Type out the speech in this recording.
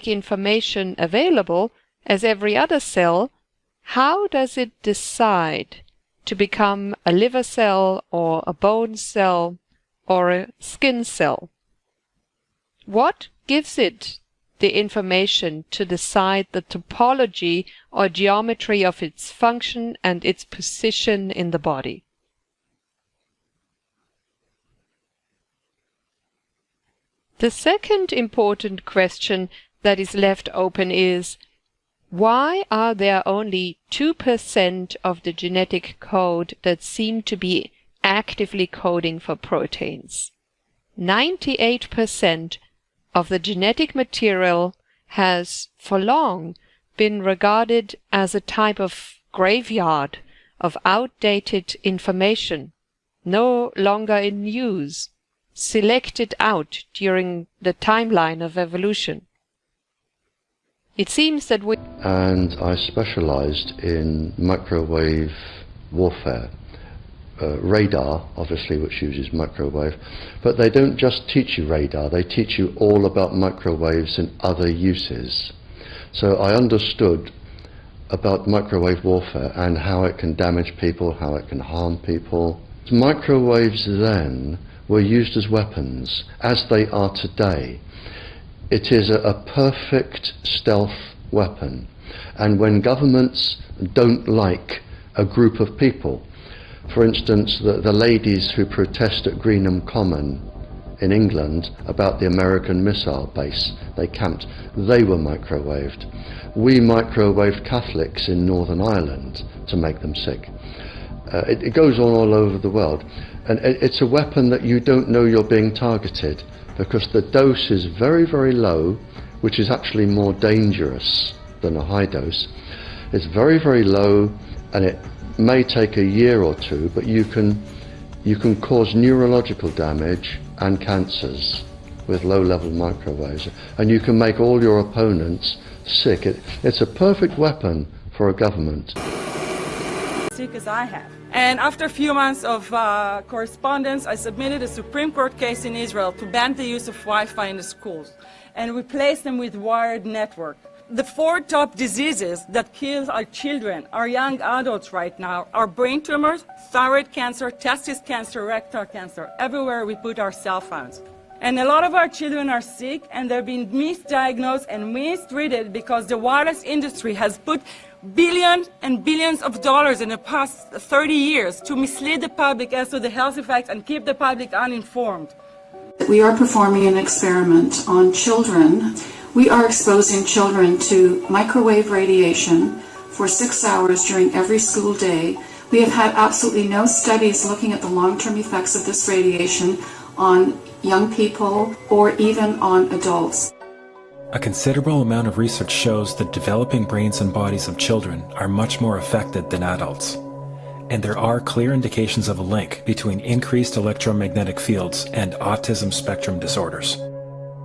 genetic information available as every other cell, how does it decide to become a liver cell or a bone cell or a skin cell? What gives it the information to decide the topology or geometry of its function and its position in the body? The second important question that is left open is, why are there only 2% of the genetic code that seem to be actively coding for proteins? 98% of the genetic material has for long been regarded as a type of graveyard of outdated information, no longer in use, selected out during the timeline of evolution. It seems that we... And I specialized in microwave warfare. Radar, obviously, which uses microwave, but they don't just teach you radar, they teach you all about microwaves and other uses. So I understood about microwave warfare and how it can damage people, how it can harm people. Microwaves then were used as weapons, as they are today. It is a perfect stealth weapon, and when governments don't like a group of people, for instance, the ladies who protest at Greenham Common in England about the American missile base they camped, they were microwaved. We microwaved Catholics in Northern Ireland to make them sick. It goes on all over the world, and it's a weapon that you don't know you're being targeted because the dose is very, very low, which is actually more dangerous than a high dose. It's very, very low, and it may take a year or two, but you can cause neurological damage and cancers with low-level microwaves, and you can make all your opponents sick. It's a perfect weapon for a government. Sick as I have. And after a few months of correspondence, I submitted a Supreme Court case in Israel to ban the use of Wi-Fi in the schools and replace them with wired network. The 4 top diseases that kill our children, our young adults right now, are brain tumors, thyroid cancer, testis cancer, rectal cancer, everywhere we put our cell phones. And a lot of our children are sick and they're being misdiagnosed and mistreated because the wireless industry has put billions and billions of dollars in the past 30 years to mislead the public as to the health effects and keep the public uninformed. We are performing an experiment on children. We are exposing children to microwave radiation for 6 hours during every school day. We have had absolutely no studies looking at the long-term effects of this radiation on young people or even on adults. A considerable amount of research shows that developing brains and bodies of children are much more affected than adults. And there are clear indications of a link between increased electromagnetic fields and autism spectrum disorders.